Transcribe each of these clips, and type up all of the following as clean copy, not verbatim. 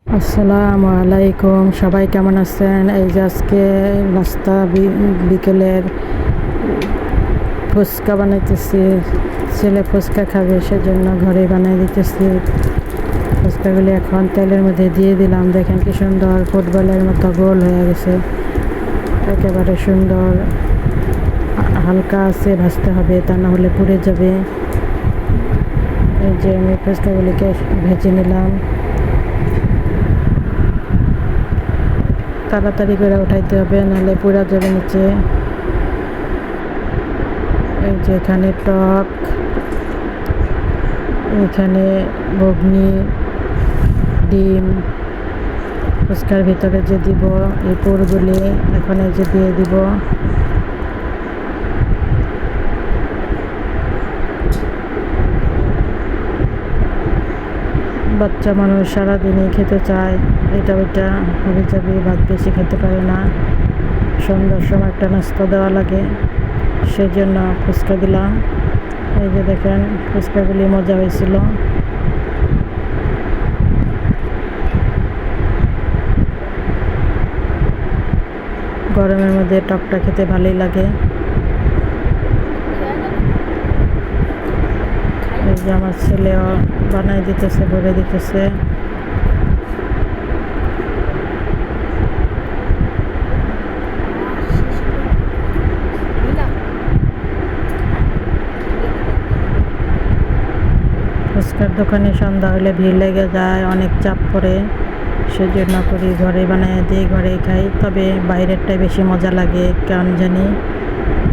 আসসালামু আলাইকুম, সবাই কেমন আছেন? এই যে আজকে নাস্তা বিকেলের ফুচকা বানাইতেছি। ছেলে ফুচকা খাবে, সেজন্য ঘরে বানিয়ে দিতেছি। ফুচকাগুলি এখন তেলের মধ্যে দিয়ে দিলাম। দেখেন কি সুন্দর ফুটবলের মতো গোল হয়ে গেছে, একেবারে সুন্দর। হালকা আছে ভাজতে হবে, তা না হলে পুড়ে যাবে। এই যে আমি ফুচকাগুলিকে ভেজে নিলাম। তাড়াতাড়ি করে উঠাইতে হবে, নাহলে পুরা যাবে নিচে। এই যে এখানে টক, এখানে ঘুগনি, ডিম, ফুচকার ভিতরে যে দিব এই পুরগুলি এখন এই যে দিয়ে দিব। বাচ্চা মানুষ সারাদিনই খেতে চায়, এটা ওইটা হয়ে যাবে, ভাত বেশি খেতে পারে না। সন্ধ্যার সময় একটা নাস্তা দেওয়া লাগে, সেজন্য ফুচকা দিলাম। এই যে দেখেন ফুচকাগুলি মজা হয়েছিল। গরমের মধ্যে টকটা খেতে ভালোই লাগে। এই যে আমার ছেলেও বানাই দিতেছে, ভরে দিতেছে। ফুচকার দোকানে সন্ধ্যা হলে ভিড় লেগে যায়, অনেক চাপ পড়ে, সেজন্য করি ঘরে বানিয়ে দিই, ঘরেই খাই। তবে বাইরেরটাই বেশি মজা লাগে কেন জানি।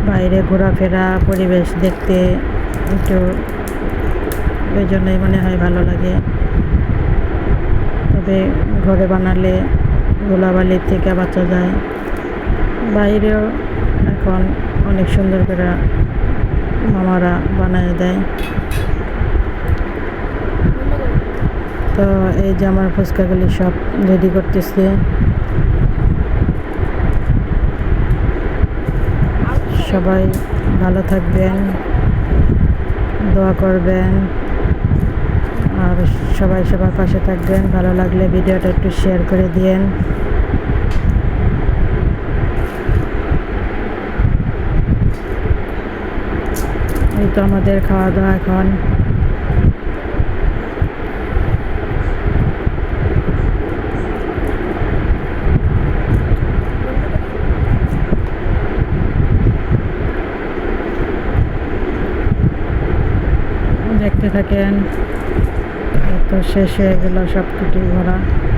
বাইরে ঘোরাফেরা, পরিবেশ দেখতে একটু ওই জন্যই মনে হয় ভালো লাগে। তবে ঘরে বানালে ধুলাবালির থেকে বাঁচা যায়। বাইরেও এখন অনেক সুন্দর করে মামারা বানিয়ে দেয়। তো এই যে আমার ফুচকাগুলি সব রেডি করতেছি। সবাই ভালো থাকবেন, দোয়া করবেন, আর সবাই সবার পাশে থাকবেন। ভালো লাগলে ভিডিওটা একটু শেয়ার করে দিয়েন। এই তো আমাদের খাওয়া দাওয়া এখন। দেখতে থাকেন, তো শেষ হয়ে গেল সব কিছু ভরা।